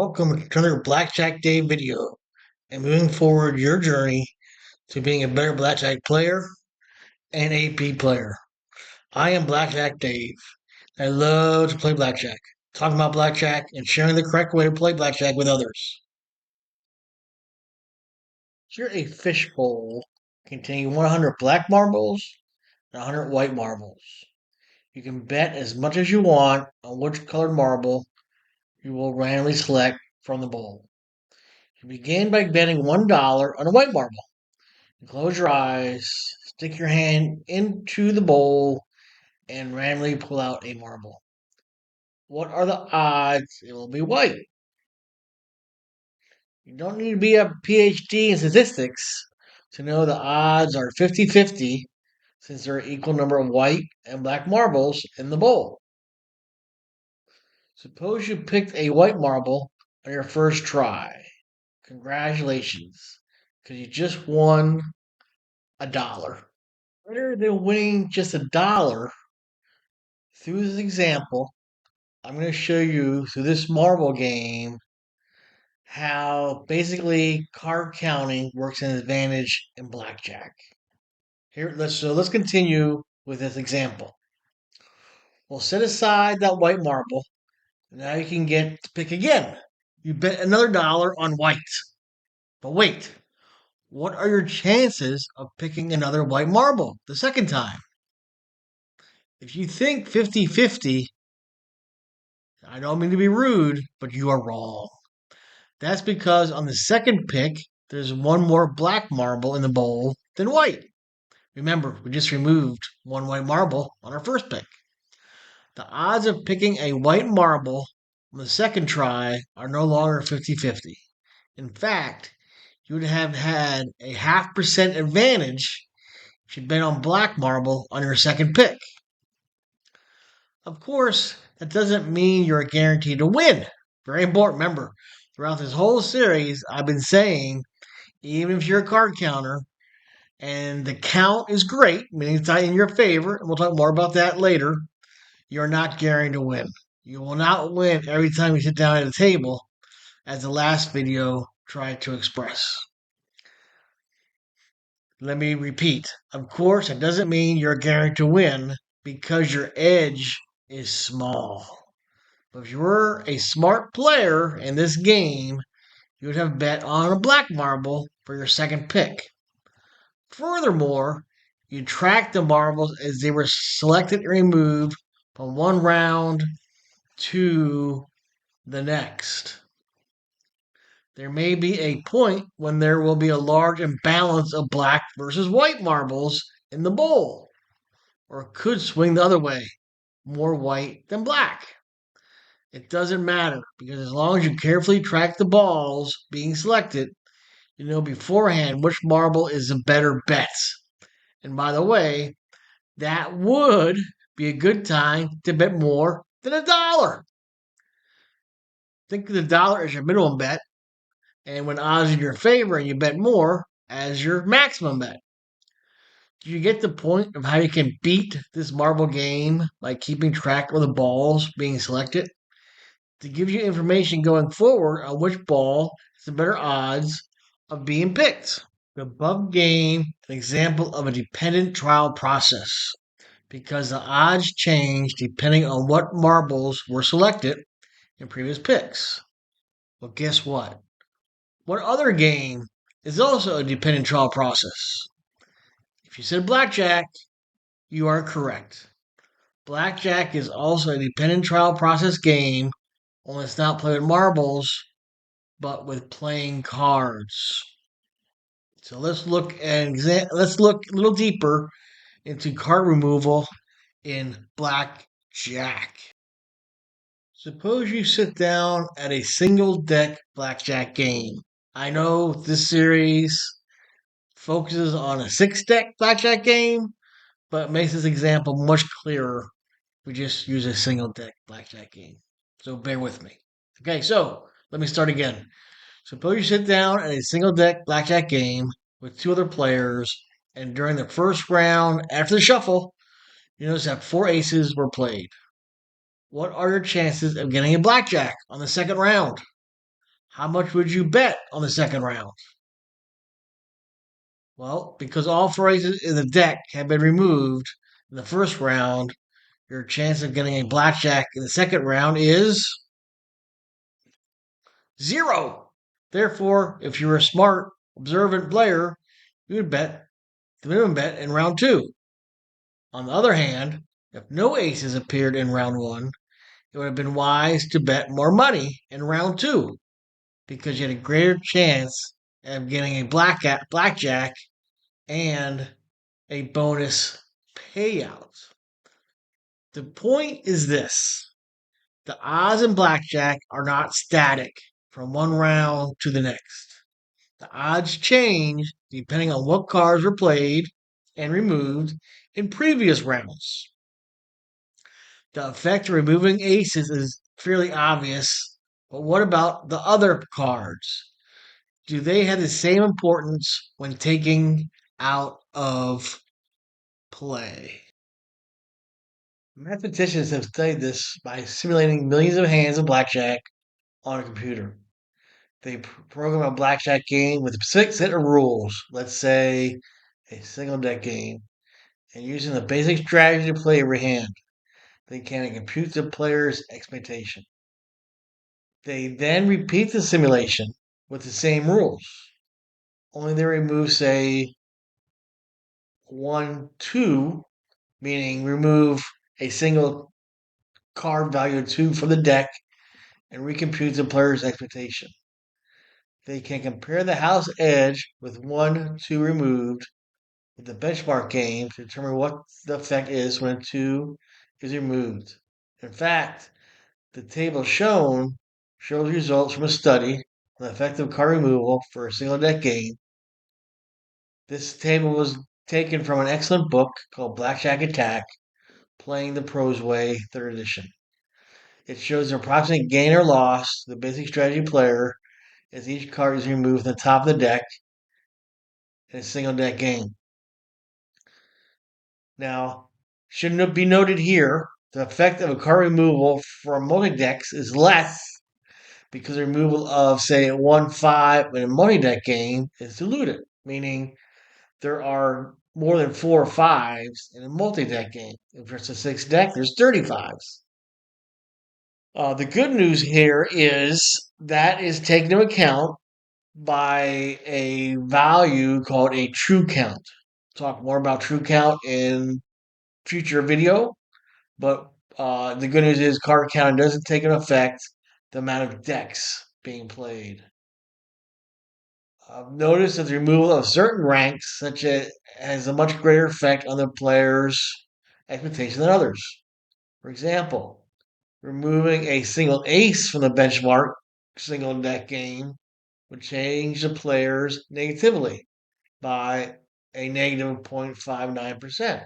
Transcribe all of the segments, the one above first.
welcome to another Blackjack Day video and moving forward your journey to being a better Blackjack player and AP player. I am Blackjack Dave. I love to play Blackjack, talking about Blackjack and sharing the correct way to play Blackjack with others. Here's a fishbowl containing 100 black marbles and 100 white marbles. You can bet as much as you want on which colored marble you will randomly select from the bowl. You begin by betting $1 on a white marble. You close your eyes, stick your hand into the bowl, and randomly pull out a marble. What are the odds it will be white? You don't need to be a PhD in statistics to know the odds are 50-50 since there are equal number of white and black marbles in the bowl. Suppose you picked a white marble on your first try. Congratulations, because you just won $1. Better than winning just $1, through this example, I'm going to show you through this marble game how basically card counting works in advantage in blackjack. Let's continue with this example. We'll set aside that white marble. Now you can get to pick again. You bet another dollar on white. But wait, what are your chances of picking another white marble the second time? If you think 50-50, I don't mean to be rude, but you are wrong. That's because on the second pick, there's one more black marble in the bowl than white. Remember, we just removed one white marble on our first pick. The odds of picking a white marble on the second try are no longer 50-50. In fact, you would have had a 0.5% advantage if you'd been on black marble on your second pick. Of course, that doesn't mean you're guaranteed to win. Very important. Remember, throughout this whole series, I've been saying, even if you're a card counter and the count is great, meaning it's in your favor, and we'll talk more about that later, you're not guaranteed to win. You will not win every time you sit down at a table, as the last video tried to express. Let me repeat. Of course, it doesn't mean you're guaranteed to win because your edge is small. But if you were a smart player in this game, you would have bet on a black marble for your second pick. Furthermore, you track the marbles as they were selected and removed from one round to the next. There may be a point when there will be a large imbalance of black versus white marbles in the bowl, or it could swing the other way, more white than black. It doesn't matter because as long as you carefully track the balls being selected, you know beforehand which marble is a better bet. And by the way, that would be a good time to bet more than $1. Think of the $1 as your minimum bet, and when odds in your favor and you bet more as your maximum bet. Do you get the point of how you can beat this marble game by keeping track of the balls being selected? To give you information going forward on which ball has the better odds of being picked. The above game is an example of a dependent trial process because the odds change depending on what marbles were selected in previous picks. Well, guess what? What other game is also a dependent trial process? If you said blackjack, you are correct. Blackjack is also a dependent trial process game, only it's not played with marbles, but with playing cards. So let's look a little deeper into card removal in blackjack. Suppose you sit down at a single deck blackjack game. I know this series focuses on a 6-deck blackjack game, but makes this example much clearer if we just use a single deck blackjack game. So bear with me. Okay, so let me start again. Suppose you sit down at a single deck blackjack game with two other players, and during the first round after the shuffle, you notice that 4 aces were played. What are your chances of getting a blackjack on the second round? How much would you bet on the second round? Well, because all four aces in the deck have been removed in the first round, your chance of getting a blackjack in the second round is 0. Therefore, if you're a smart, observant player, you would bet the minimum bet in round 2. On the other hand, if no aces appeared in round 1, it would have been wise to bet more money in round 2 because you had a greater chance of getting a blackjack and a bonus payout. The point is this: the odds in blackjack are not static from one round to the next. The odds change depending on what cards were played and removed in previous rounds. The effect of removing aces is fairly obvious, but what about the other cards? Do they have the same importance when taking out of play? Mathematicians have studied this by simulating millions of hands of blackjack on a computer. They program a blackjack game with a specific set of rules, let's say a single deck game, and using the basic strategy to play every hand. They can compute the player's expectation. They then repeat the simulation with the same rules, only they remove, say, 1, 2, meaning remove a single card value 2 from the deck and recompute the player's expectation. They can compare the house edge with 1, 2 removed with the benchmark game to determine what the effect is when a 2 is removed. In fact, the table shown shows results from a study on the effect of card removal for a single deck game. This table was taken from an excellent book called BlackJack Attack, Playing the Pros Way, 3rd edition. It shows an approximate gain or loss to the basic strategy player as each card is removed from the top of the deck in a single deck game. Now, shouldn't it be noted here, the effect of a card removal for multi-decks is less because the removal of, say, 1-5 in a multi-deck game is diluted, meaning there are more than 4 5s in a multi-deck game. If it's a 6 deck, there's 35s. The good news here is that is taken into account by a value called a true count. Talk more about true count in future video, but the good news is card count doesn't take into effect the amount of decks being played. Notice that the removal of certain ranks, such as, has a much greater effect on the player's expectation than others. For example, removing a single ace from the benchmark single deck game would change the players negatively by a negative 0.59%.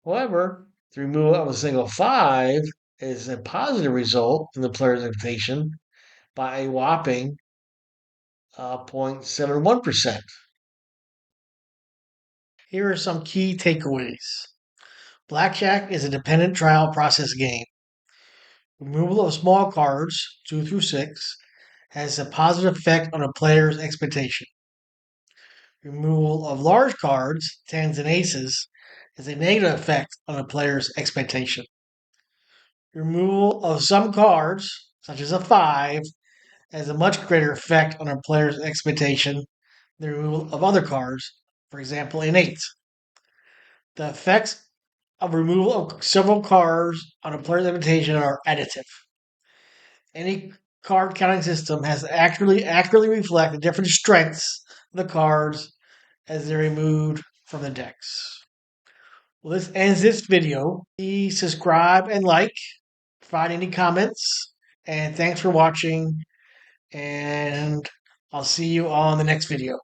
However, the removal of a single 5 is a positive result in the player's expectation by a whopping 0.71%. Here are some key takeaways. Blackjack is a dependent trial process game. Removal of small cards, 2 through 6, has a positive effect on a player's expectation. Removal of large cards, 10s and aces, has a negative effect on a player's expectation. Removal of some cards, such as a 5, has a much greater effect on a player's expectation than the removal of other cards, for example, an 8. The effects of removal of several cards on a player's expectation are additive. Any card counting system has to accurately reflect the different strengths of the cards as they're removed from the decks. Well, this ends this video. Please subscribe and like. Provide any comments. And thanks for watching. And I'll see you on the next video.